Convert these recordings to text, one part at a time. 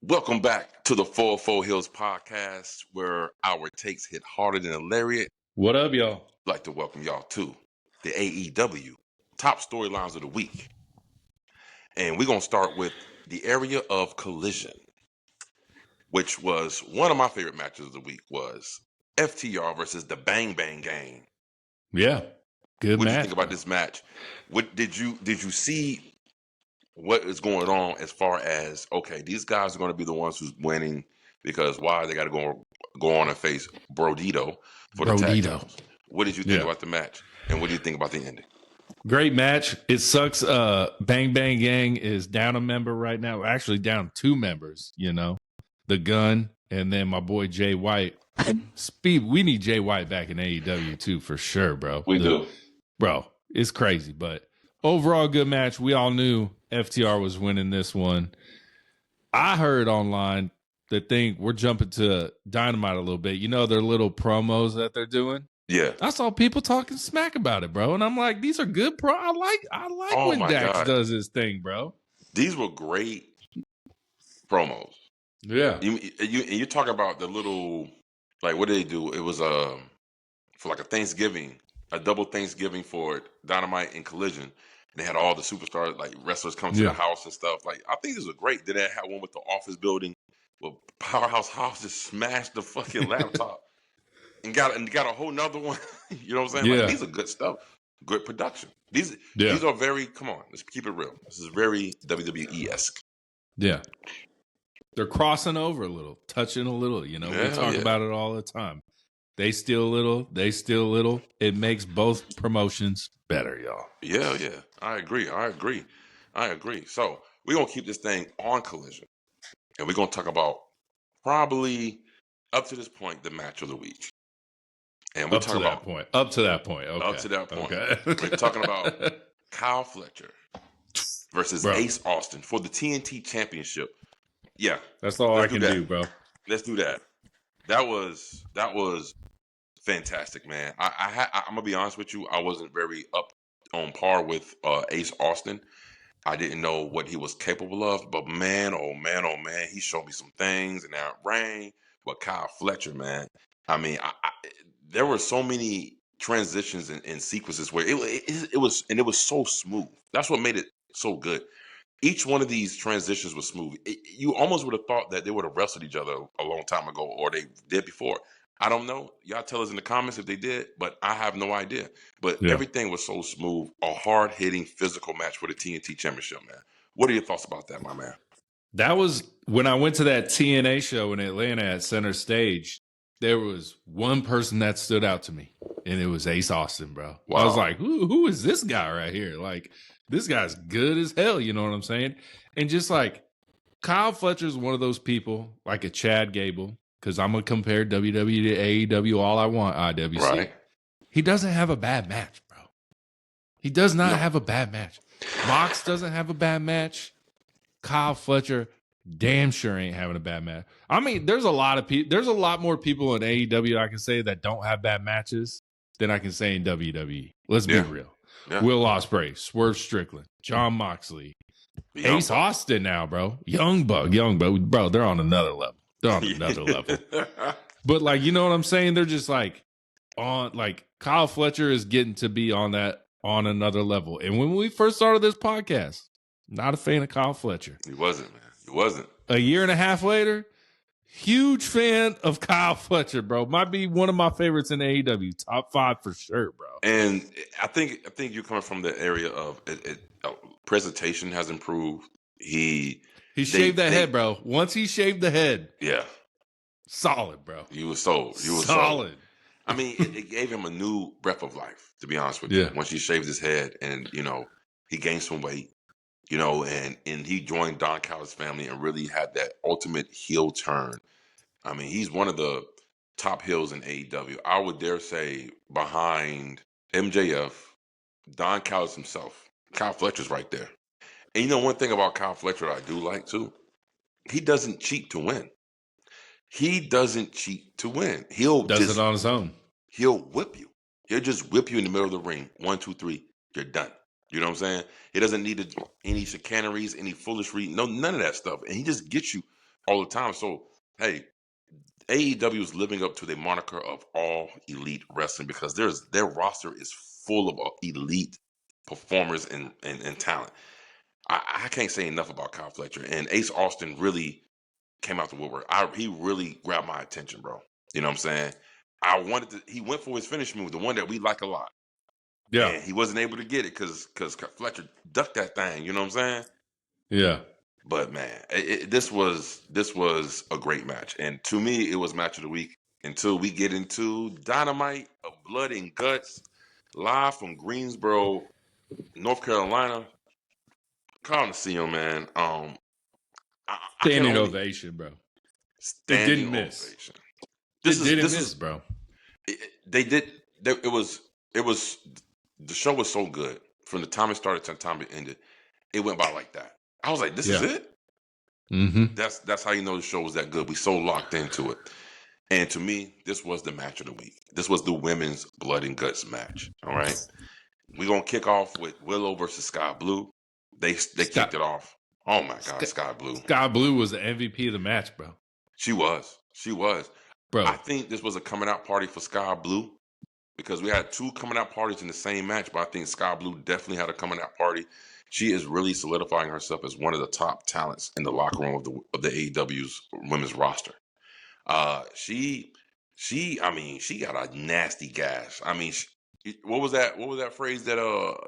Welcome back to the 404 Heelz podcast, where our takes hit harder than a lariat. What up, y'all? I'd like to welcome y'all to the AEW top storylines of the week. And we're going to start with the area of collision, which was one of my favorite matches of the week, was FTR versus the Bang Bang Gang. Yeah, good What match. did you think about this match? What did you see what is going on as far as, okay, these guys are going to be the ones who's winning because why they got to go on and face Brodito for the tag titles. What did you think about the match, and what do you think about the ending? Great match. It sucks. Bang Bang Gang is down a member right now. Actually, down 2 members. You know, the Gun and then my boy Jay White. We need Jay White back in AEW too, for sure, bro. We do, bro. It's crazy, but overall good match. We all knew FTR was winning this one. I heard online that we're jumping to Dynamite a little bit. You know, their little promos that they're doing. Yeah, I saw people talking smack about it, bro, and I'm like, these are good I like when Dax does his thing, bro. These were great promos. Yeah, you talk about the little, like, what did they do? It was for like a Thanksgiving, a double Thanksgiving for Dynamite and Collision. They had all the superstars, like wrestlers, come to the house and stuff. Like, I think this was great. Then they had one with the office building, where Powerhouse Hobbs just smashed the fucking laptop and got a whole nother one. You know what I'm saying? Yeah. Like, these are good stuff, good production. These are very, come on, let's keep it real. This is very WWE-esque. Yeah, they're crossing over a little, touching a little. You know, we talk about it all the time. They steal a little, they steal a little. It makes both promotions better, y'all. Yeah. I agree. So we're going to keep this thing on Collision. And we're going to talk about probably, up to this point, the match of the week. And we're talking about... Up to that point. Okay. Up to that point. Okay. We're talking about Kyle Fletcher versus Ace Austin for the TNT Championship. Yeah. That's all I can do, bro. Let's do that. That was fantastic, man. I'm gonna be honest with you. I wasn't very up on par with Ace Austin. I didn't know what he was capable of, but man, oh man, he showed me some things in that ring. But Kyle Fletcher, man, I mean, there were so many transitions and sequences where it was so smooth. That's what made it so good. Each one of these transitions was smooth. You almost would have thought that they would have wrestled each other a long time ago, or they did before. I don't know. Y'all tell us in the comments if they did, but I have no idea. But everything was so smooth. A hard-hitting, physical match for the TNT Championship, man. What are your thoughts about that, my man? That was when I went to that TNA show in Atlanta at Center Stage. There was one person that stood out to me, and it was Ace Austin, bro. Wow. I was like, who is this guy right here? Like, this guy's good as hell, you know what I'm saying? And just like, Kyle Fletcher's one of those people, like a Chad Gable, because I'm going to compare WWE to AEW all I want, IWC. Right. He doesn't have a bad match, bro. He does not have a bad match. Mox doesn't have a bad match. Kyle Fletcher damn sure ain't having a bad match. I mean, there's a lot more people in AEW I can say that don't have bad matches than I can say in WWE. Let's be real. Yeah. Will Ospreay, Swerve Strickland, Jon Moxley, Ace Austin now, bro. Young Buck, bro, they're on another level. But like, you know what I'm saying? They're just like Kyle Fletcher is getting to be on another level. And when we first started this podcast, not a fan of Kyle Fletcher. He wasn't, man. He wasn't. A year and a half later, huge fan of Kyle Fletcher, bro. Might be one of my favorites in AEW. Top 5 for sure, bro. And I think you're coming from the area of presentation has improved. He shaved that head, bro. Once he shaved the head. Yeah. Solid, bro. He was sold. Solid. I mean, it gave him a new breath of life, to be honest with you. Once he shaved his head and, he gained some weight, and he joined Don Callis' family and really had that ultimate heel turn. I mean, he's one of the top heels in AEW. I would dare say behind MJF, Don Callis himself. Kyle Fletcher's right there. And one thing about Kyle Fletcher I do like too, he doesn't cheat to win. He doesn't cheat to win. He'll does it on his own. He'll whip you. He'll just whip you in the middle of the ring. 1, 2, 3, you're done. You know what I'm saying? He doesn't need any chicaneries, any foolery, none of that stuff. And he just gets you all the time. So, hey, AEW is living up to the moniker of all elite wrestling because their roster is full of elite performers and talent. I can't say enough about Kyle Fletcher, and Ace Austin really came out the woodwork. He really grabbed my attention, bro. You know what I'm saying? He went for his finish move, the one that we like a lot. Yeah. And he wasn't able to get it because Fletcher ducked that thing. You know what I'm saying? Yeah. But man, this was a great match, and to me, it was match of the week. Until we get into Dynamite of Blood and Guts, live from Greensboro, North Carolina. Coliseum, man. I can Standing only ovation, bro. It standing didn't miss. ovation. It didn't miss, bro. They did. It was the show was so good from the time it started to the time it ended. It went by like that. I was like, this is it. Mm-hmm. That's how you know the show was that good. We so locked into it. And to me, this was the match of the week. This was the women's Blood and Guts match. All right. We're gonna kick off with Willow versus Sky Blue. They kicked it off. Oh my God, Sky Blue. Sky Blue was the MVP of the match, bro. She was. Bro. I think this was a coming out party for Sky Blue because we had two coming out parties in the same match, but I think Sky Blue definitely had a coming out party. She is really solidifying herself as one of the top talents in the locker room of the AEW's women's roster. She got a nasty gash. I mean, what was that phrase that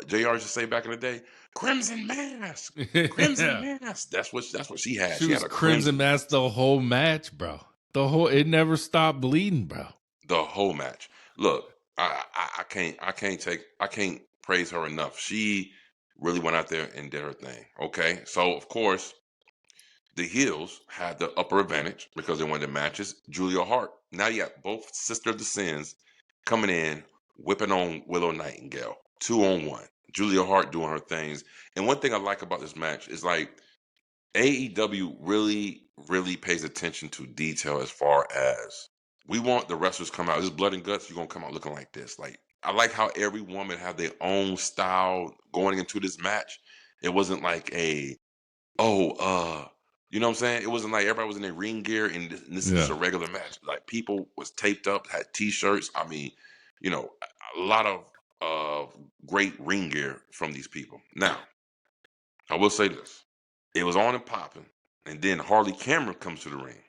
JR used to say back in the day? Crimson Mask. Crimson Mask. That's what she had. She had a crimson mask the whole match, bro. It never stopped bleeding, bro. The whole match. Look, I can't praise her enough. She really went out there and did her thing. Okay. So of course, the Heelz had the upper advantage because they won the matches. Julia Hart. Now you got both Sister of the Sins coming in, whipping on Willow Nightingale. 2-on-1. Julia Hart doing her things. And one thing I like about this match is like AEW really, really pays attention to detail as far as we want the wrestlers come out. This Blood and Guts, you're going to come out looking like this. Like, I like how every woman have their own style going into this match. It wasn't like you know what I'm saying? It wasn't like everybody was in their ring gear and this is a regular match. Like people was taped up, had T-shirts. I mean, you know, a lot of great ring gear from these people. Now, I will say this. It was on and popping. And then Harley Cameron comes to the ring.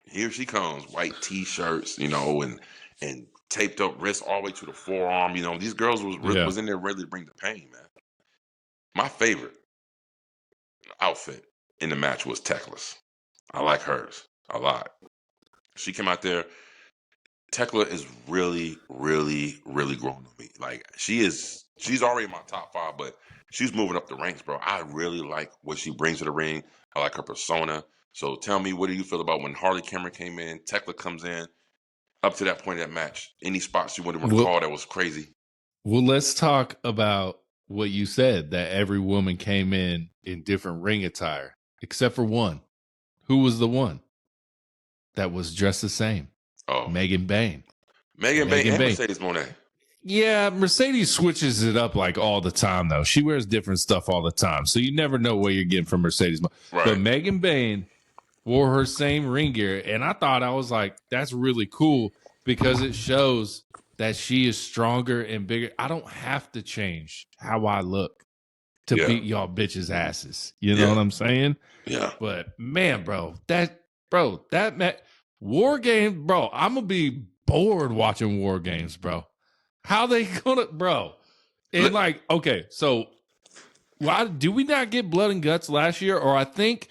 Here she comes, white T-shirts, you know, and taped up wrists all the way to the forearm. You know, these girls was in there ready to bring the pain, man. My favorite outfit in the match was Tekla's. I like hers a lot. She came out there. Tekla is really, really, really growing on me. Like she's already in my top 5, but she's moving up the ranks, bro. I really like what she brings to the ring. I like her persona. So tell me, what do you feel about when Harley Cameron came in, Tekla comes in, up to that point of that match? Any spots you want to recall that was crazy? Well, let's talk about what you said, that every woman came in different ring attire, except for one. Who was the one that was dressed the same? Oh, Megan Bayne. Megan Bayne and Mercedes Moné. Yeah, Mercedes switches it up like all the time, though. She wears different stuff all the time, so you never know what you're getting from Mercedes. Right. But Megan Bayne wore her same ring gear, and I was like, that's really cool because it shows that she is stronger and bigger. I don't have to change how I look to beat y'all bitches' asses. You know what I'm saying? Yeah. But man, that War Games, bro, I'm gonna be bored watching War Games, bro. How they gonna, bro? And like, okay, so why do we not get Blood and Guts last year? Or I think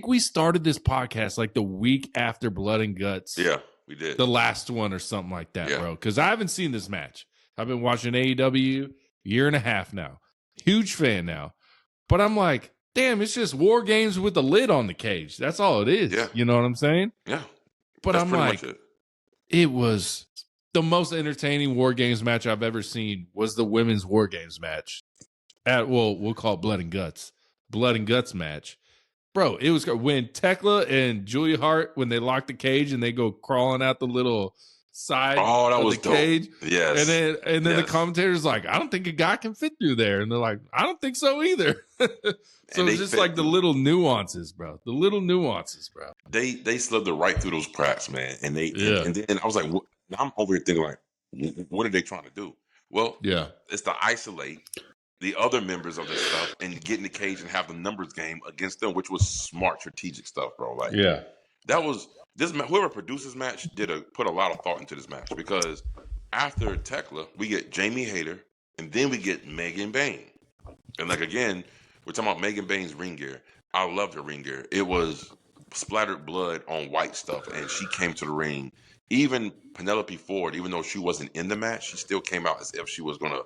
we started this podcast like the week after Blood and Guts. Yeah, we did. The last one or something like that, bro. Because I haven't seen this match. I've been watching AEW year and a half now. Huge fan now. But I'm like, damn, it's just War Games with the lid on the cage. That's all it is. Yeah. You know what I'm saying? Yeah. But I'm like, it was the most entertaining War Games match I've ever seen was the women's War Games match. We'll call it Blood and Guts. Blood and Guts match. Bro, it was when Tekla and Julia Hart, when they lock the cage and they go crawling out the little side Oh, that of was the dope. cage. Yes. And then the commentator's like, I don't think a guy can fit through there. And they're like, I don't think so either. So And it's they just fit like the through. little nuances, bro. The little nuances, bro. They slithered right through those cracks, man. And Yeah. and then I was like, what? Now I'm over here thinking like, what are they trying to do? Well, Yeah. it's to isolate the other members of this stuff and get in the cage and have the numbers game against them, which was smart strategic stuff, bro. Like Yeah. that was whoever produced this match put a lot of thought into this match, because after Tekla, we get Jamie Hayter and then we get Megan Bain. And like again, we're talking about Megan Bain's ring gear. I loved her ring gear. It was splattered blood on white stuff, and she came to the ring. Even Penelope Ford, even though she wasn't in the match, she still came out as if she was gonna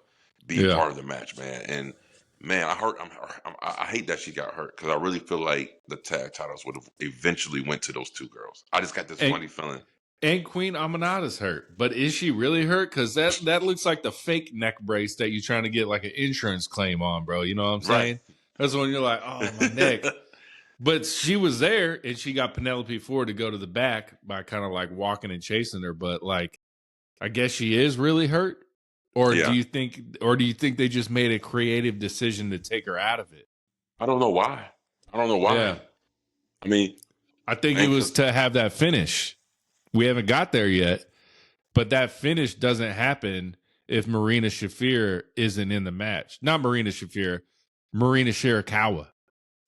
be Yeah. part of the match, man. And man, I hate that she got hurt, because I really feel like the tag titles would have eventually went to those two girls. I just got this funny feeling. And Queen Amanada's hurt, but is she really hurt? Because that looks like the fake neck brace that you're trying to get like an insurance claim on, bro. You know what I'm saying? Right. That's when you're like, oh, my neck. But she was there, and she got Penelope Ford to go to the back by kind of like walking and chasing her. But like, I guess she is really hurt, or Yeah. do you think they just made a creative decision to take her out of it? I don't know why. Yeah. I mean, I think it was to have that finish. We haven't got there yet, but that finish doesn't happen if Marina Shafir isn't in the match. Not Marina Shafir, Marina Shirakawa.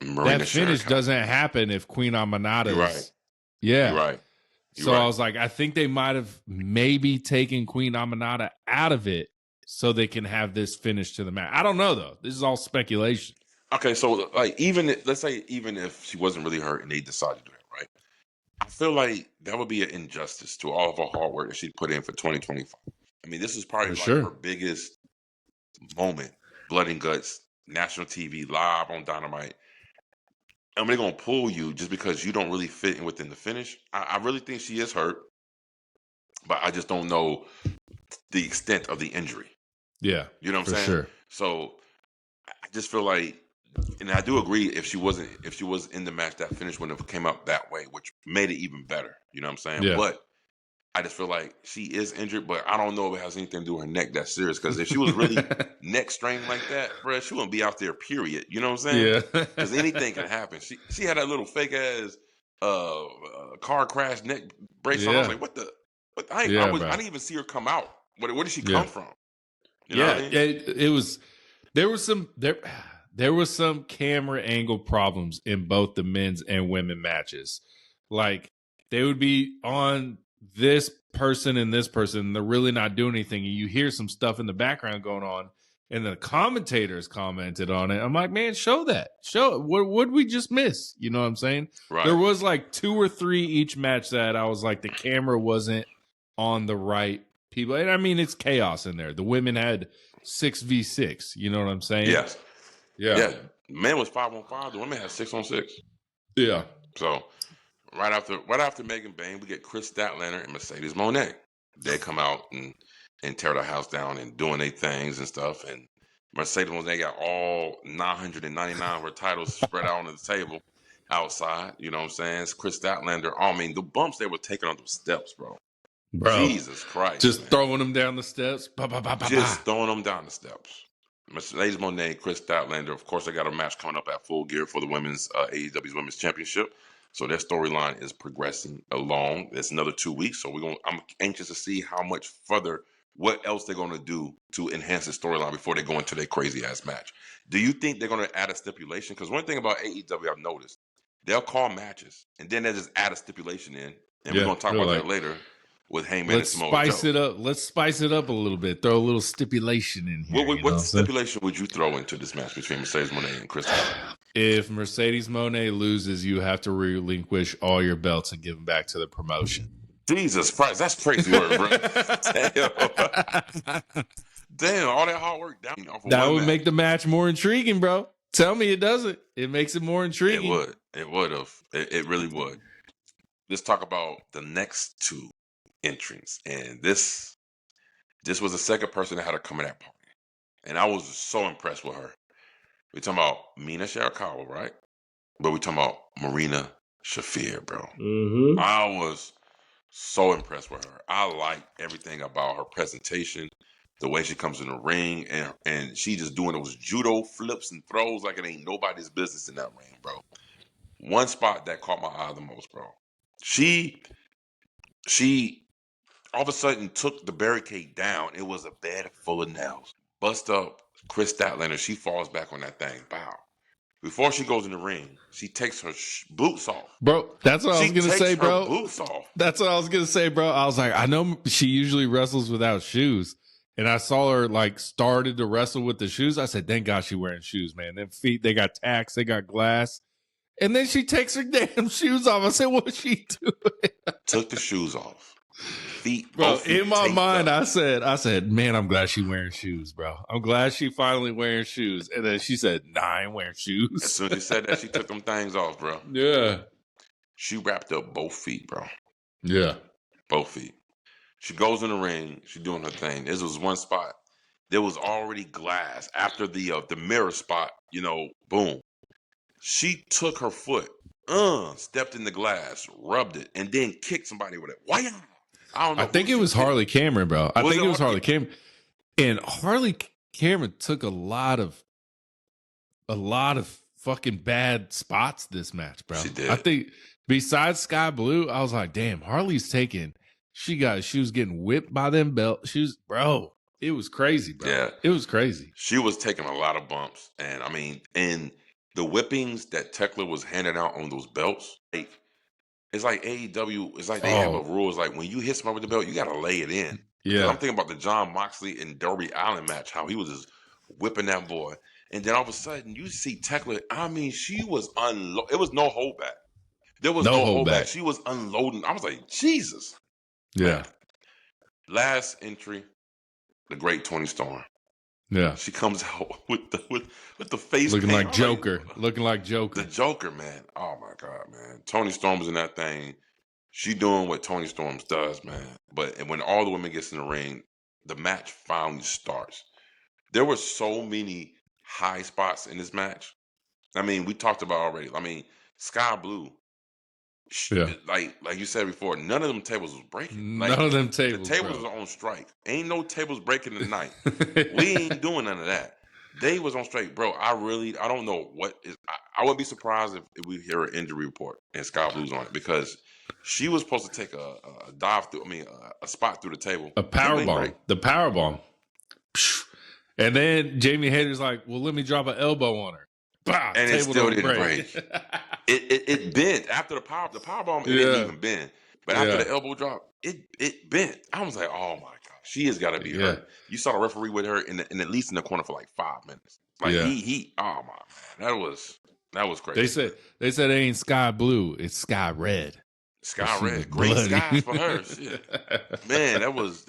That finish doesn't happen if Queen Amanada is. Right. Yeah. You're right. So I was like, I think they might have maybe taken Queen Amanada out of it so they can have this finish to the match. I don't know, though. This is all speculation. Okay, so like let's say even if she wasn't really hurt and they decided to do it, right? I feel like that would be an injustice to all of her hard work that she put in for 2025. I mean, this is probably her biggest moment, blood and guts, national TV, live on Dynamite. And they're gonna pull you just because you don't really fit in within the finish. I really think she is hurt, but I just don't know the extent of the injury. Yeah, you know what I'm saying? Sure. So I just feel like, and I do agree, if she was in the match, that finish wouldn't have came out that way, which made it even better. You know what I'm saying? Yeah. But I just feel like she is injured, but I don't know if it has anything to do with her neck that serious. Because if she was really neck strained like that, bro, she wouldn't be out there. Period. You know what I'm saying? Yeah. Because anything can happen. She had that little fake ass car crash neck brace on. I was like, what the? But I didn't even see her come out. Where did she come from? You know what I mean? It was. There was some camera angle problems in both the men's and women matches. Like, they would be on this person and this person, and they're really not doing anything. And you hear some stuff in the background going on, and the commentators commented on it. I'm like, man, show that. Show it. What did we just miss? You know what I'm saying? Right. There was like 2 or 3 each match that I was like, the camera wasn't on the right people. And I mean, it's chaos in there. The women had 6v6. You know what I'm saying? Yes. Yeah. Men was 5-on-5. The women had 6-on-6. Yeah. So right after Megan Bain, we get Chris Statlander and Mercedes Moné. They come out and tear the house down and doing their things and stuff. And Mercedes Moné got all 999 of her titles spread out on the table outside. You know what I'm saying? It's Chris Statlander. I mean, the bumps they were taking on those steps, bro. Jesus Christ. Just man. throwing them down the steps. Throwing them down the steps. Mercedes Moné, Chris Statlander. Of course, they got a match coming up at Full Gear for the women's AEW's Women's Championship. So their storyline is progressing along. It's another 2 weeks. So I'm anxious to see how much further, what else they're going to do to enhance the storyline before they go into their crazy ass match. Do you think they're going to add a stipulation? Because one thing about AEW I've noticed, they'll call matches and then they'll just add a stipulation in. And we're going to talk about that later with Heyman and Samoa Joe. Let's spice it up a little bit. Throw a little stipulation in here. What stipulation would you throw into this match between Mercedes Moné and Chris Statlander? If Mercedes Moné loses, you have to relinquish all your belts and give them back to the promotion. Jesus Christ, that's crazy word, bro. Damn, all that hard work down. That would make the match more intriguing, bro. Tell me it doesn't. It makes it more intriguing. It would have. It really would. Let's talk about the next 2 entrants, and this was the second person that had to come in that party, and I was so impressed with her. We're talking about Mina Shirakawa, right? But we're talking about Marina Shafir, bro. Mm-hmm. I was So impressed with her. I like everything about her presentation, the way she comes in the ring, and she just doing those judo flips and throws like it ain't nobody's business in that ring, bro. One spot that caught my eye the most, bro. She all of a sudden took the barricade down. It was a bed full of nails. Bust up Chris Statlander. She falls back on that thing. Bow. Before she goes in the ring, she takes her boots off. Bro, that's what I was She going to takes say, her bro. boots off. That's what I was going to say, bro. I was like, I know she usually wrestles without shoes. And I saw her like started to wrestle with the shoes. I said, thank God she wearing shoes, man. Them feet, they got tacks, they got glass. And then she takes her damn shoes off. I said, what's she doing? Took the shoes off. Feet, Bro, both feet in my mind, up. I said, man, I'm glad she wearing shoes, bro. I'm glad she finally wearing shoes. And then she said, nah, I ain't wearing shoes. As soon as she said that, she took them things off, bro. Yeah. She wrapped up both feet, bro. Yeah. Both feet. She goes in the ring. She doing her thing. This was one spot. There was already glass after the mirror spot. You know, boom. She took her foot, stepped in the glass, rubbed it, and then kicked somebody with it. Why? I don't know. I think it was Harley Cameron, bro. I think it was Harley Cameron. And Harley Cameron took a lot of fucking bad spots this match, bro. She did. I think besides Sky Blue, I was like, damn, Harley's taking. She was getting whipped by them belt shoes, bro. It was crazy, bro. Yeah, it was crazy. She was taking a lot of bumps, and I mean, and the whippings that Tekla was handing out on those belts, like, it's like AEW. It's like they have a rule. It's like when you hit somebody with the belt, you got to lay it in. Yeah, I'm thinking about the John Moxley and Darby Allin match, how he was just whipping that boy, and then all of a sudden you see Tekla. I mean, she was It was no holdback. There was no holdback. She was unloading. I was like, Jesus. Yeah. Man. Last entry, the great Toni Storm. Yeah. She comes out with the face looking paint. like Joker. Looking like Joker. The Joker, man. Oh my God, man. Toni Storm was in that thing. She doing what Toni Storm does, man. And when all the women gets in the ring, the match finally starts. There were so many high spots in this match. I mean, we talked about already. I mean, Sky Blue. Yeah. Like you said before, none of them tables was breaking. None of them tables. The tables are on strike. Ain't no tables breaking tonight. We ain't doing none of that. They was on strike, bro. I don't know what is. I wouldn't be surprised if we hear an injury report and Sky Blue's on it, because she was supposed to take a dive through. I mean, a spot through the table. A power bomb. The power bomb. And then Jamie Hayter's like, well, let me drop an elbow on her. Bah, and it still didn't break. It bent after the power bomb. It didn't even bend, but after the elbow drop, it bent. I was like, oh my God, she has got to be hurt. You saw the referee with her in at least in the corner for like 5 minutes. Like he oh my man, that was crazy. They said it ain't Sky Blue, it's Sky Red. Sky Red, great skies for her. Shit. Man, that was.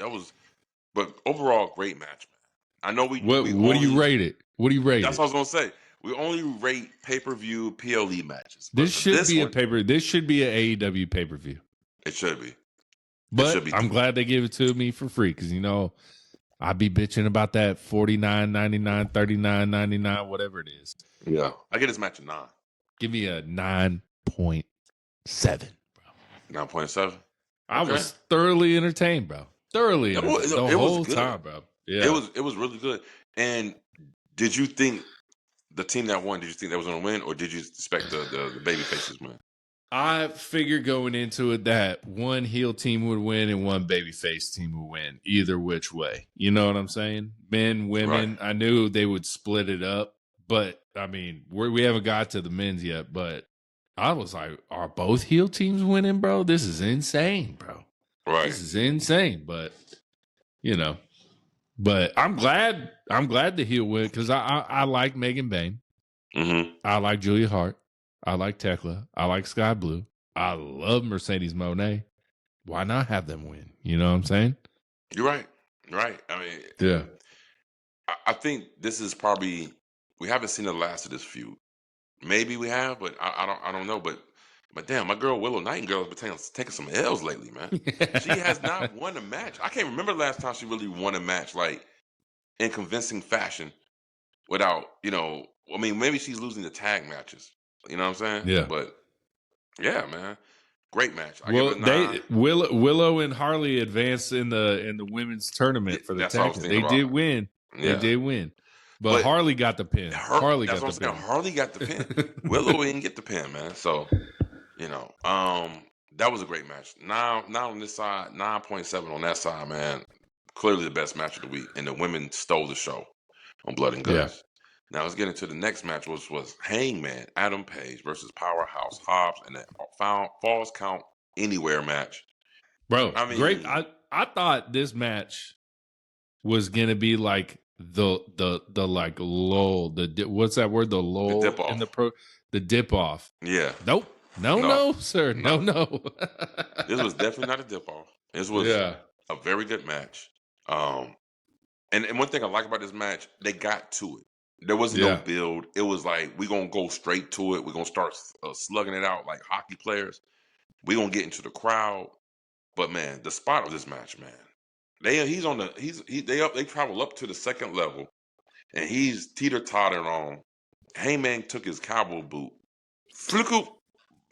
But overall, great match, man. I know we. What do you rate it? What do you rate it? That's what I was gonna say. We only rate pay-per-view PLE matches. This should be a pay-per-view. This should be an AEW pay-per-view. It should be. But I'm glad they gave it to me for free, because I be bitching about that $49.99, $39.99, whatever it is. Yeah, I get this match a 9. Give me a 9.7, bro. 9.7. I was thoroughly entertained, bro. Thoroughly entertained the whole time, bro. Yeah, it was really good. And did you think the team that won? Did you think that was going to win, or did you expect the baby faces win? I figured going into it that one heel team would win and one babyface team would win, either which way. You know what I'm saying? Men, women. Right. I knew they would split it up, but I mean, we haven't got to the men's yet. But I was like, are both heel teams winning, bro? This is insane, bro. Right. This is insane. But but I'm glad the heel win, because I like Megan Bain. Mm-hmm. I like Julia Hart. I like Tekla. I like Sky Blue. I love Mercedes Moné. Why not have them win? You know what I'm saying? You're right. Right. I mean, yeah. I think this is probably, we haven't seen the last of this feud. Maybe we have, but I don't know. But damn, my girl Willow Nightingale has been taking some L's lately, man. She has not won a match. I can't remember the last time she really won a match like in convincing fashion without, I mean, maybe she's losing the tag matches. You know what I'm saying? Yeah. But yeah, man. Great match. I give it a 9. Willow and Harley advanced in the women's tournament for the That's what I tag. was thinking They about. did win. Yeah. They did win. But But Harley got the pin. that's what I'm saying. pin. Harley got the pin. Willow didn't get the pin, man. So, that was a great match. Now on this side, 9.7 on that side, man. Clearly the best match of the week. And the women stole the show on Blood and Guts. Now let's get into the next match, which was Hangman Adam Page versus Powerhouse Hobbs in a Falls Count Anywhere match. Bro, I mean, great. I thought this match was gonna be like the like lull. What's that word? The lull dip off. in the dip off. Yeah. Nope. No, sir. No. This was definitely not a dip off. This was a very good match. And one thing I like about this match, they got to it. There was no build. It was like, we're going to go straight to it. We're going to start slugging it out like hockey players. We're going to get into the crowd. But, man, the spot of this match, man, they travel up to the second level, and he's teeter-tottering on. Hangman took his cowboy boot. Flick-oop,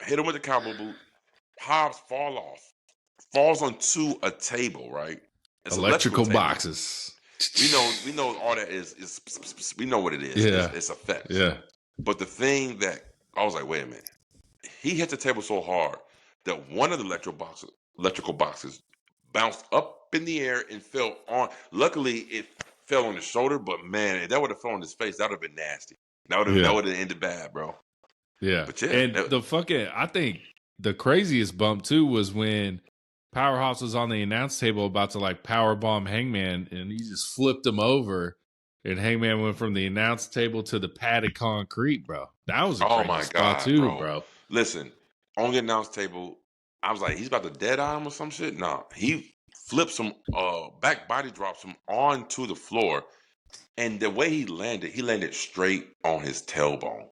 hit him with the cowboy boot. Hobbs falls onto a table, right? It's electrical table. boxes. We know all that is we know what it is. Yeah. It's effects. Yeah. But the thing that I was like, wait a minute. He hit the table so hard that one of the electrical boxes bounced up in the air and fell on. Luckily, it fell on his shoulder, but man, if that would have fell on his face, that would have been nasty. That would have ended bad, bro. Yeah. But yeah, and I think the craziest bump too was when Powerhouse was on the announce table about to like power bomb Hangman, and he just flipped him over, and Hangman went from the announce table to the padded concrete, bro. That was a crazy spot too, bro. Listen, on the announce table, I was like, he's about to dead eye him or some shit. Nah, he flips him, back body drops him onto the floor, and the way he landed straight on his tailbone.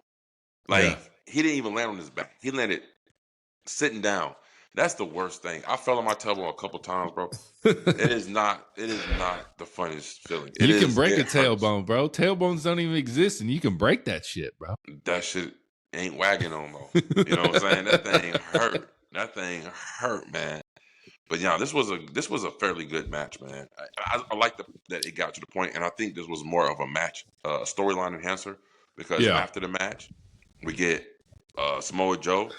Like, he didn't even land on his back. He landed sitting down. That's the worst thing. I fell on my tailbone a couple times, bro. It is not the funniest feeling. You can break a tailbone, bro. Tailbones don't even exist, and you can break that shit, bro. That shit ain't wagging no more. You know what I'm saying? That thing hurt. That thing hurt, man. But yeah, this was a fairly good match, man. I like that it got to the point, and I think this was more of a match, storyline enhancer, because after the match, we get Samoa Joe,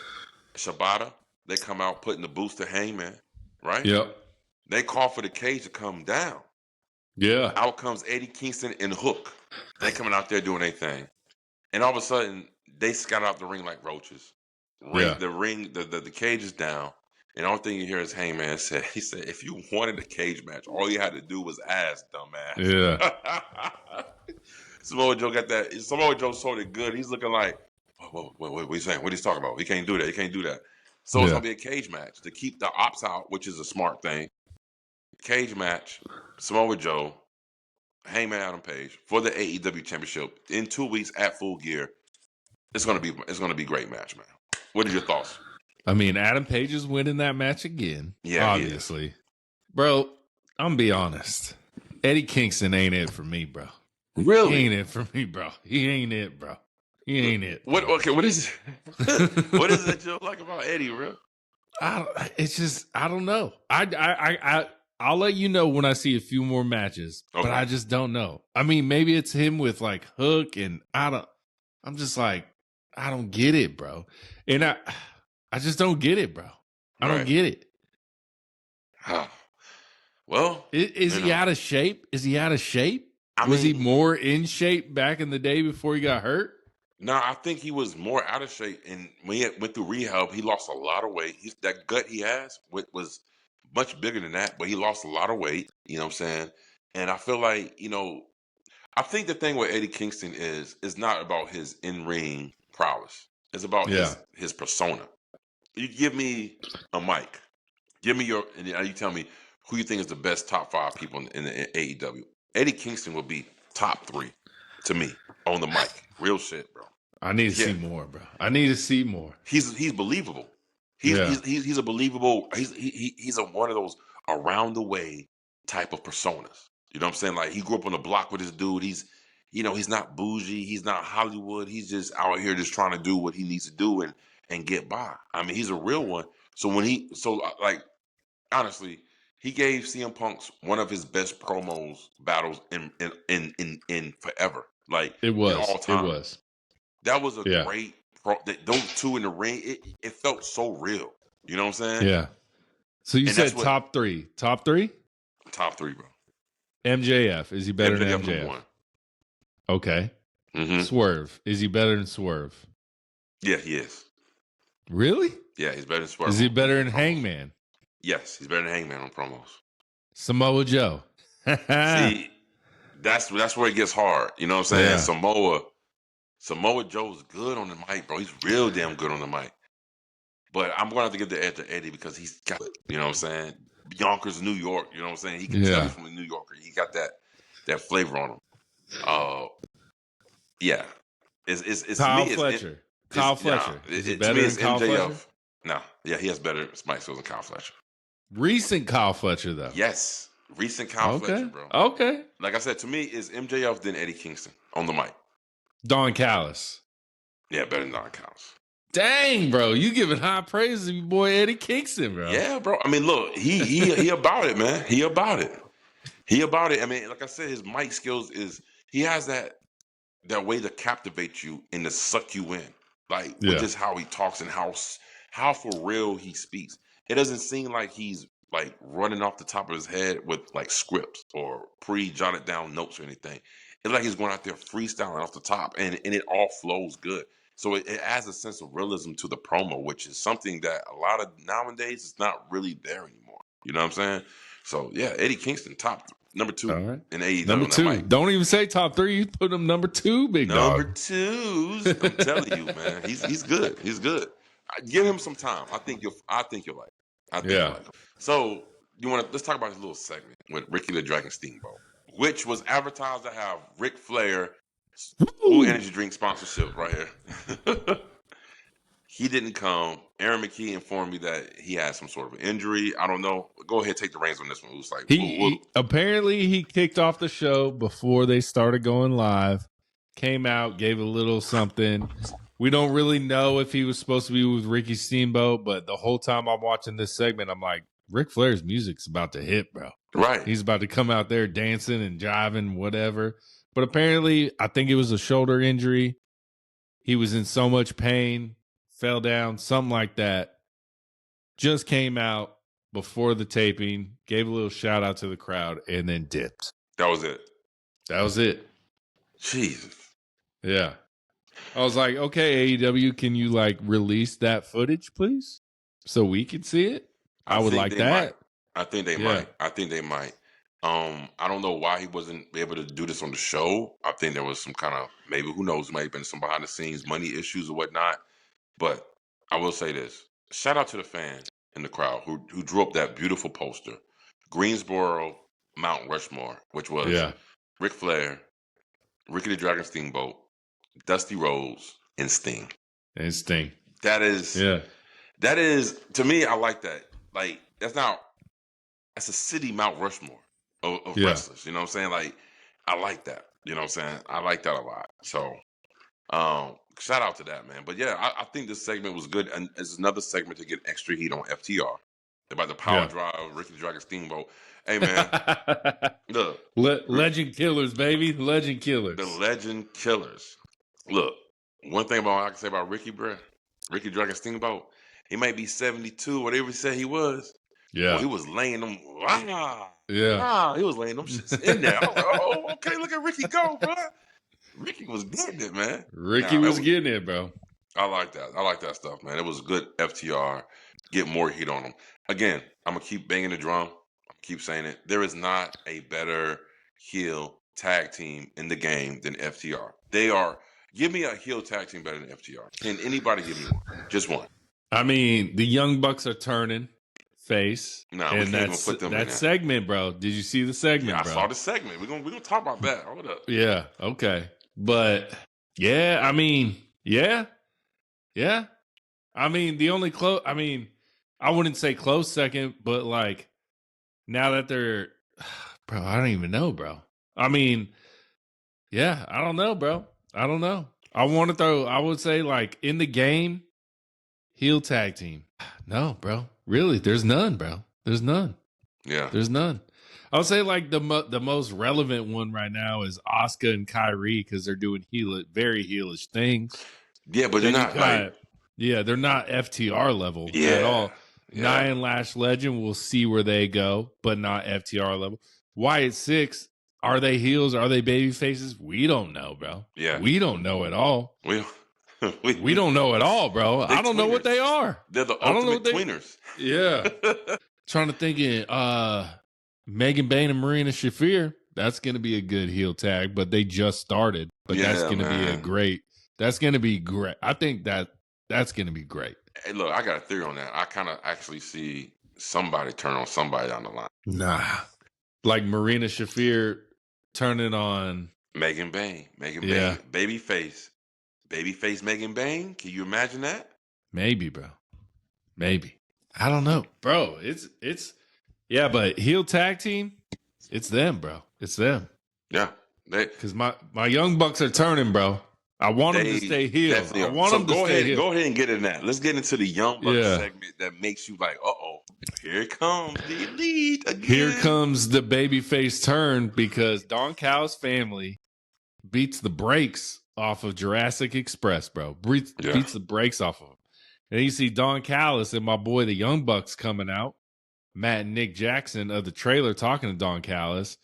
Shibata. They come out putting the boots to Hangman, right? Yep. They call for the cage to come down. Yeah. Out comes Eddie Kingston and Hook. They coming out there doing their thing. And all of a sudden, they scout out the ring like roaches. The cage is down. And the only thing you hear is Hangman say, he said, if you wanted a cage match, all you had to do was ask, dumbass. Yeah. Samoa Joe got that. Samoa Joe sold it good. He's looking like, what are you saying? What are you talking about? He can't do that. He can't do that. So it's going to be a cage match to keep the ops out, which is a smart thing. Cage match, Samoa Joe, Hangman Adam Page for the AEW Championship in 2 weeks at Full Gear. It's going to be a great match, man. What are your thoughts? I mean, Adam Page is winning that match again. Yeah, obviously. Bro, I'm going to be honest. Eddie Kingston ain't it for me, bro. Really? He ain't it for me, bro. He ain't it, bro. He ain't it. What? Okay, what is it? What is it you like about Eddie, bro? It's just I don't know. I'll let you know when I see a few more matches, but I just don't know. I mean, maybe it's him with like Hook, and I'm just like, I don't get it, bro. And I just don't get it, bro. I don't get it. Well, is he out of shape? Is he out of shape? Was he more in shape back in the day before he got hurt? No, I think he was more out of shape, and when he went through rehab, he lost a lot of weight. That gut he has was much bigger than that, but he lost a lot of weight. You know what I'm saying? And I feel like, I think the thing with Eddie Kingston is not about his in-ring prowess. It's about his persona. You give me a mic. Give me and you tell me who you think is the best top 5 people in the AEW. Eddie Kingston will be top 3 to me on the mic. Real shit, bro. I need to see more, bro. I need to see more. He's believable. He's a believable. He's one of those around the way type of personas. You know what I'm saying? Like, he grew up on the block with his dude. He's not bougie. He's not Hollywood. He's just out here just trying to do what he needs to do and get by. I mean, he's a real one. So like honestly, he gave CM Punk's one of his best promos battles in forever, like It in was. all It time. was. That was a Yeah. great those two in the ring. It felt so real. You know what I'm saying? Yeah. So you And that's said what top three. Top three? top three, bro. MJF. Is he better than MJF number MJF? one. Okay. Mm-hmm. Swerve. Is he better than Swerve? Yeah, he is. Really? Yeah, he's better than Swerve. Is he better than promos. Hangman? Yes, he's better than Hangman on promos. Samoa Joe. See, that's where it gets hard. You know what I'm saying? Yeah. Samoa Joe's good on the mic, bro. He's real damn good on the mic. But I'm going to have to give the edge to Eddie because he's got it. You know what I'm saying? Yonkers, New York. You know what I'm saying? He can tell Yeah. he's from a New Yorker. He got that flavor on him. Yeah. It's to me. Kyle Fletcher. Kyle Fletcher. Is he to better me, than it's Kyle MJF. Fletcher? No, yeah, he has better mic skills than Kyle Fletcher. Recent Kyle Fletcher, though. Yes, recent Kyle Fletcher, bro. Okay. Like I said, to me, it's MJF then Eddie Kingston on the mic. Don Callis. Yeah, better than Don Callis. Dang, bro. You giving high praise to your boy Eddie Kingston, bro. Yeah, bro. I mean, look, he about it, man. He about it. He about it. I mean, like I said, his mic skills he has that way to captivate you and to suck you in. Like with just how he talks and how for real he speaks. It doesn't seem like he's like running off the top of his head with like scripts or pre-jotted down notes or anything. It's like he's going out there freestyling off the top and it all flows good. So it adds a sense of realism to the promo, which is something that a lot of nowadays is not really there anymore. You know what I'm saying? So yeah, Eddie Kingston, number 2 in AEW. Number 2. Don't even say top 3. You put him number 2, big dog. Number 2s. I'm telling you, man, he's good. He's good. Give him some time. I think you'll like it. I think you'll like him. So let's talk about this little segment with Ricky the Dragon Steamboat, which was advertised to have Ric Flair Blue Energy Drink sponsorship right here. He didn't come. Aaron McKee informed me that he had some sort of injury. I don't know. Go ahead, take the reins on this one. It was like apparently he kicked off the show before they started going live. Came out, gave a little something. We don't really know if he was supposed to be with Ricky Steamboat, but the whole time I'm watching this segment, I'm like, Ric Flair's music's about to hit, bro. Right. He's about to come out there dancing and jiving, whatever. But apparently, I think it was a shoulder injury. He was in so much pain, fell down, something like that. Just came out before the taping, gave a little shout out to the crowd, and then dipped. That was it. That was it. Jesus. Yeah. I was like, okay, AEW, can you like release that footage, please? So we can see it? I would like that. I think they might. I think they might. I don't know why he wasn't able to do this on the show. I think there was some kind of, maybe, who knows, might have been some behind the scenes money issues or whatnot. But I will say this. Shout out to the fans in the crowd who drew up that beautiful poster. Greensboro, Mount Rushmore, which was Ric Flair, Ricky the Dragon Steamboat, Dusty Rhodes, and Sting. That is, to me, I like that. Like, that's a city Mount Rushmore of wrestlers. You know what I'm saying? Like, I like that. You know what I'm saying? I like that a lot. So, shout out to that, man. But yeah, I think this segment was good. And it's another segment to get extra heat on FTR. About the power drive, Ricky the Dragon Steamboat. Hey, man. Look. Legend killers, baby. Legend killers. The legend killers. Look, one thing I can say about Ricky, bro, Ricky Dragon Steamboat, he might be 72, whatever he said he was. Yeah. Well, he was laying them. He was laying them shits in there. I was like, oh, okay, look at Ricky go, bro. Ricky was getting it, man. Ricky was getting it, bro. I like that. I like that stuff, man. It was good FTR. Get more heat on him. Again, I'm going to keep banging the drum. Keep saying it. There is not a better heel tag team in the game than FTR. They are. Give me a heel tag team better than FTR. Can anybody give me one? Just one. I mean, the Young Bucks are turning face. No, we can't even put them in that segment, bro. Did you see the segment, bro? I saw the segment. We're gonna talk about that. Hold up. Yeah, okay. But yeah, I mean, yeah. I mean, the only I wouldn't say close second, but like now that they're bro, I don't even know, bro. I mean, yeah, I don't know, bro. I don't know. I would say like in the game, heel tag team. No, bro. Really, there's none, bro. There's none. Yeah. There's none. I would say like the most relevant one right now is Asuka and Kyrie because they're doing very heelish things. Yeah, but they're Then you not like. got they're not FTR level at Yeah. all. Yeah. Nia and Lash Legend, we'll see where they go, but not FTR level. Wyatt Six, are they heels? Are they baby faces? We don't know, bro. Yeah. We don't know at all. We don't know at all, bro. I don't know what they are. They're the I don't know ultimate what tweeners. Yeah. Trying to think of Megan Bain and Marina Shafir. That's going to be a good heel tag, but they just started. But that's going to be that's going to be great. I think that's going to be great. Hey, look, I got a theory on that. I kind of actually see somebody turn on somebody down the line. Nah. Like Marina Shafir turning on Megan Bain. Bain. Babyface Megan Bain. Can you imagine that? Maybe, bro. Maybe. I don't know. Bro, it's yeah, but heel tag team, it's them, bro. It's them. Yeah. Because my young bucks are turning, bro. I want them to stay heel. I want them to stay heel. Go ahead and get in that. Let's get into the young bucks segment that makes you like, here comes the elite again. Here comes the babyface turn because Don Callis family beats the brakes off of Jurassic Express, bro. Beats the brakes off of them. And you see Don Callis and my boy, the Young Bucks, coming out. Matt and Nick Jackson of the trailer talking to Don Callis.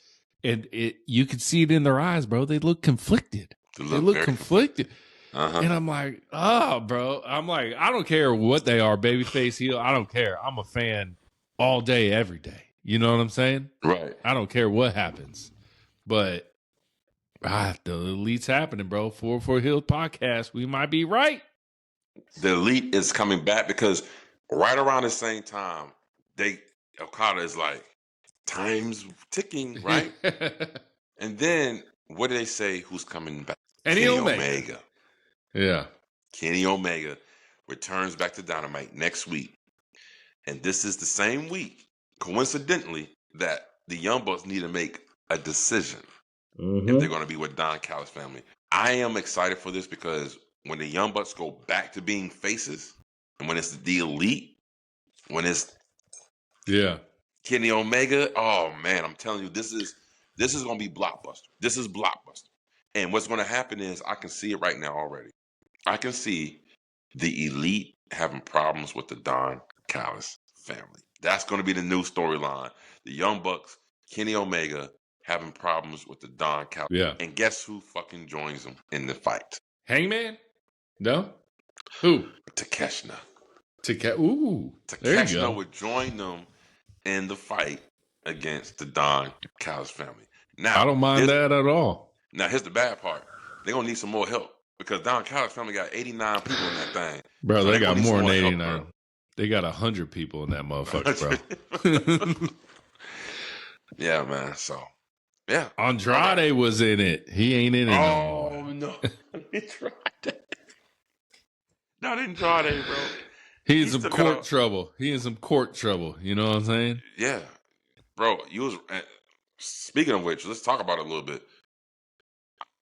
And you could see it in their eyes, bro. They look conflicted. They look conflicted. Uh-huh. And I'm like, bro. I'm like, I don't care what they are, babyface, heel. I don't care. I'm a fan all day, every day. You know what I'm saying? Right. I don't care what happens. But the elite's happening, bro. 4-4 Heelz podcast. We might be right. The elite is coming back because right around the same time, Okada is like, time's ticking, right? And then what do they say? Who's coming back? Kenny Omega. Yeah. Kenny Omega returns back to Dynamite next week. And this is the same week, coincidentally, that the Young Bucks need to make a decision if they're going to be with Don Callis' family. I am excited for this because when the Young Bucks go back to being faces, and when it's the elite, when it's Kenny Omega, oh man, I'm telling you, this is going to be blockbuster. This is blockbuster. And what's going to happen is I can see it right now already. I can see the elite having problems with the Don Callis family. That's going to be the new storyline. The Young Bucks, Kenny Omega having problems with the Don Callis. Yeah. And guess who fucking joins them in the fight? Hangman? No? Who? Takeshita. Takeshita would join them in the fight against the Don Callis family. Now, I don't mind that at all. Now, here's the bad part. They're going to need some more help because Don Callis family got 89 people in that thing. Bro, so they got more than 89. They got 100 people in that motherfucker, bro. Yeah, man. So, yeah. Andrade was in it. He ain't in it no more. Oh, no. Andrade. Not Andrade, bro. He's in some court trouble. He in some court trouble. You know what I'm saying? Yeah. Bro, speaking of which, let's talk about it a little bit.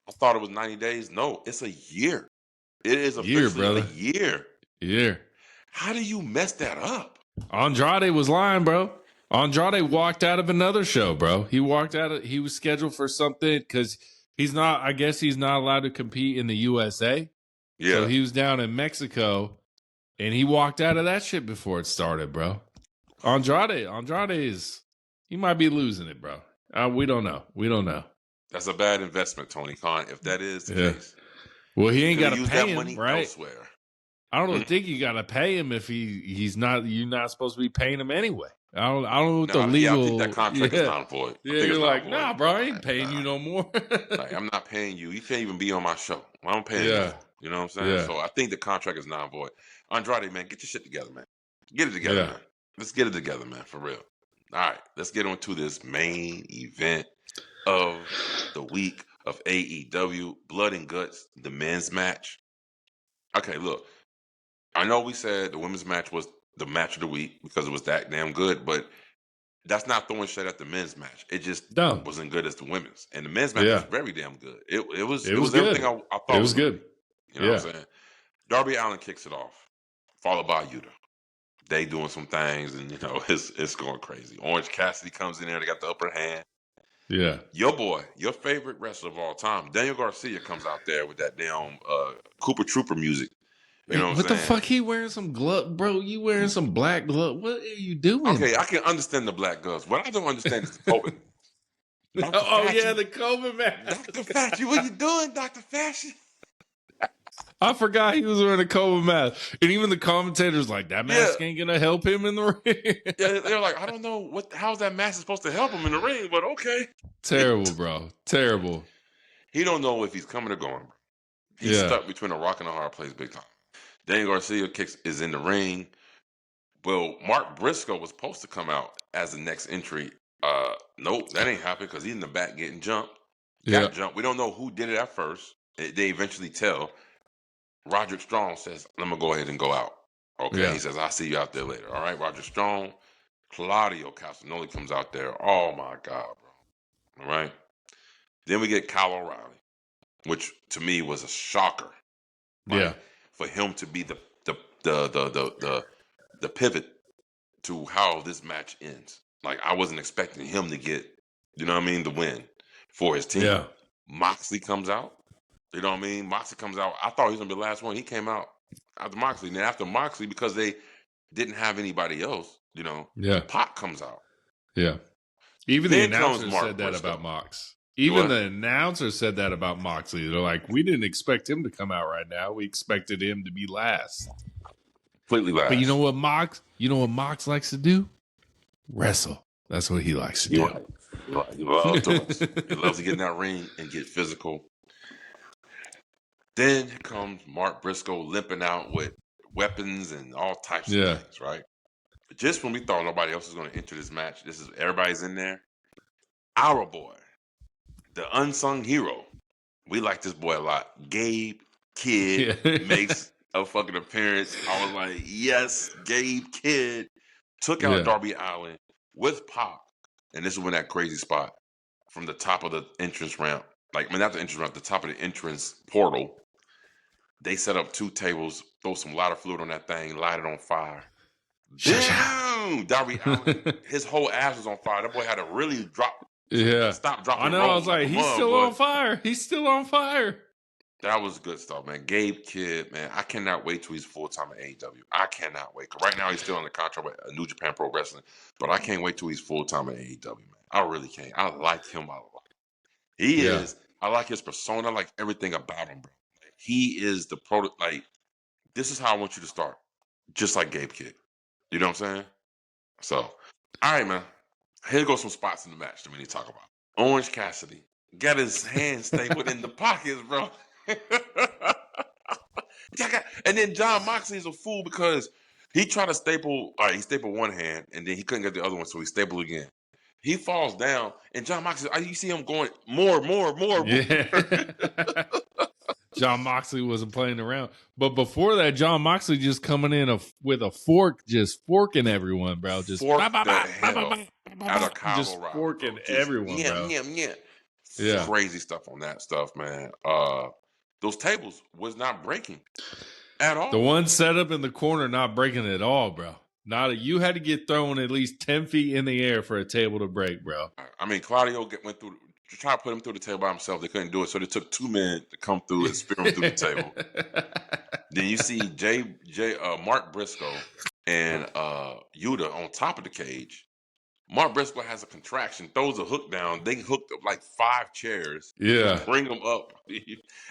I thought it was 90 days. No, it's a year. It is officially a year. Year. How do you mess that up? Andrade was lying, bro. Andrade walked out of another show, bro. He was scheduled for something because he's not allowed to compete in the USA. Yeah. So he was down in Mexico and he walked out of that shit before it started, bro. Andrade he might be losing it, bro. We don't know. That's a bad investment, Tony Khan, if that is the case. Well, he ain't got to pay him, money right? Elsewhere. I don't think you got to pay him if he's not. You're not supposed to be paying him anyway. I don't know what the legal. I think that contract is not void. Yeah, you're like, nah, bro, I ain't paying you no more. Like, I'm not paying you. You can't even be on my show. I'm paying you. You know what I'm saying? Yeah. So I think the contract is non void. Andrade, man, get your shit together, man. Get it together, man. Let's get it together, man, for real. All right, let's get on to this main event of the week of AEW, Blood and Guts, the men's match. Okay, look, I know we said the women's match was the match of the week because it was that damn good, but that's not throwing shit at the men's match. It just wasn't good as the women's. And the men's match was very damn good. It was good. Everything I thought it was good. You know what I'm saying? Darby Allin kicks it off, followed by Yuta. They doing some things, and it's going crazy. Orange Cassidy comes in there. They got the upper hand. Yeah. Your boy, your favorite wrestler of all time, Daniel Garcia, comes out there with that damn Cooper Trooper music. You know Wait, what what I'm the saying? fuck? He wearing some glove, bro? You wearing some black glove? What are you doing? Okay, I can understand the black gloves. What I don't understand is the COVID. Dr. Oh yeah, Fauci. the COVID mask. Dr. Fauci, what you doing, Dr. Fauci? I forgot he was wearing a COVID mask, and even the commentators like that Yeah. mask ain't gonna help him in the ring. Yeah, they're like, I don't know how's that mask supposed to help him in the ring, but okay. Terrible, bro. Terrible. He don't know if he's coming or going. Bro. He's Yeah. stuck between a rock and a hard place big time. Daniel Garcia is in the ring. Well, Mark Briscoe was supposed to come out as the next entry. Nope, that ain't happened because he's in the back getting jumped. Yeah. Jumped. We don't know who did it at first. They eventually tell. Roderick Strong says, "I'm gonna go ahead and go out." Okay, Yeah. he says, "I'll see you out there later." All right, Roderick Strong. Claudio Castagnoli comes out there. Oh my God, bro! All right. Then we get Kyle O'Reilly, which to me was a shocker. Right? Yeah. For him to be the pivot to how this match ends. Like I wasn't expecting him to get, you know what I mean, the win for his team. Yeah. Moxley comes out. You know what I mean? Moxley comes out. I thought he was gonna be the last one. He came out after Moxley. And then after Moxley, because they didn't have anybody else, Yeah. Pac comes out. Yeah. Even Then the comes announcer Mark said that Briscoe. about Mox. Even What? the announcer said that about Moxley. They're like, we didn't expect him to come out right now. We expected him to be last. Completely last. But you know what Mox likes to do? Wrestle. That's what he likes to do. Right. He loves to wrestle. He loves to get in that ring and get physical. Then comes Mark Briscoe limping out with weapons and all types of things, right? Just when we thought nobody else was going to enter this match, everybody's in there. Our boy, the unsung hero, we like this boy a lot. Gabe Kidd makes a fucking appearance. I was like, yes, Gabe Kidd took out Darby Allin with Pac. And this is when that crazy spot from the top of the entrance ramp, not the entrance ramp, the top of the entrance portal. They set up 2 tables, throw some lighter fluid on that thing, light it on fire. Damn! Darby Allin, his whole ass was on fire. That boy had to really stop, dropping. I know. I was like, he's still on fire. He's still on fire. That was good stuff, man. Gabe Kidd, man, I cannot wait till he's full-time at AEW. I cannot wait. Because right now he's still on the contract with New Japan Pro Wrestling. But I can't wait till he's full-time at AEW, man. I really can't. I like him a lot. He is. I like his persona. I like everything about him, bro. He is the this is how I want you to start. Just like Gabe Kidd. You know what I'm saying? So, all right, man. Here goes some spots in the match that we need to talk about. Orange Cassidy got his hands stapled in the pockets, bro. And then John Moxley is a fool because he tried to staple. All right, he stapled one hand and then he couldn't get the other one, so he stapled again. He falls down, and John Moxley, you see him going more. Yeah. John Moxley wasn't playing around. But before that, John Moxley just coming in with a fork, just forking everyone, bro. Just out of Kyle just O'Reilly, forking bro. everyone, bro. Yeah. Crazy stuff on that stuff, man. Those tables was not breaking at all. The one set up in the corner not breaking at all, bro. You had to get thrown at least 10 feet in the air for a table to break, bro. I mean, Claudio went through to try to put him through the table by himself. They couldn't do it, so they took 2 men to come through and spear him through the table. Then you see Mark Briscoe and Yuta on top of the cage. Mark Briscoe has a contraction, throws a hook down. They hooked up like 5 chairs. Yeah, bring them up,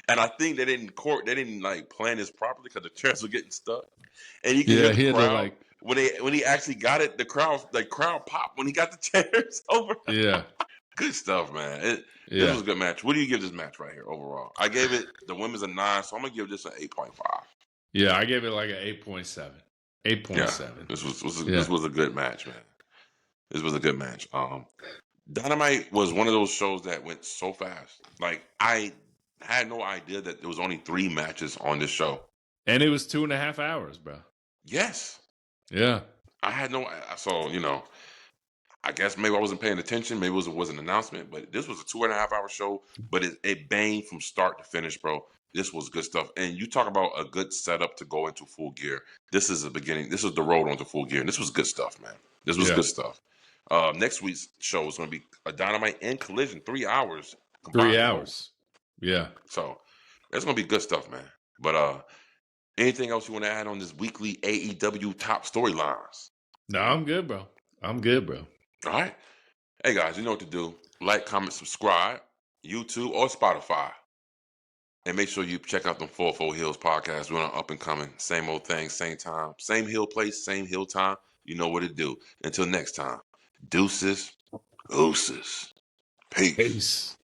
and I think they didn't plan this properly because the chairs were getting stuck. And you can hear the crowd when he actually got it. The crowd popped when he got the chairs over. Yeah, good stuff, man. This was a good match. What do you give this match right here overall? I gave it the women's a 9, so I'm gonna give this an 8.5. Yeah, I gave it like an 8.7. 8.7. Yeah, this was a good match, man. This was a good match. Dynamite was one of those shows that went so fast. Like I had no idea that there was only 3 matches on this show, and it was 2.5 hours, bro. Yes. Yeah. I had no. So I guess maybe I wasn't paying attention. Maybe it was an announcement, but this was a 2.5 hour show. But it banged from start to finish, bro. This was good stuff. And you talk about a good setup to go into Full Gear. This is the beginning. This is the road onto Full Gear. And this was good stuff, man. This was good stuff. Next week's show is going to be a Dynamite and Collision, 3 hours combined. 3 hours. Yeah. So it's going to be good stuff, man. But anything else you want to add on this weekly AEW top storylines? No, I'm good, bro. I'm good, bro. All right. Hey, guys, you know what to do. Like, comment, subscribe, YouTube or Spotify. And make sure you check out them 44 Heelz podcast. We're on up and coming. Same old thing, same time. Same Heel place, same Heel time. You know what to do. Until next time. Deuces, gooses. Peace.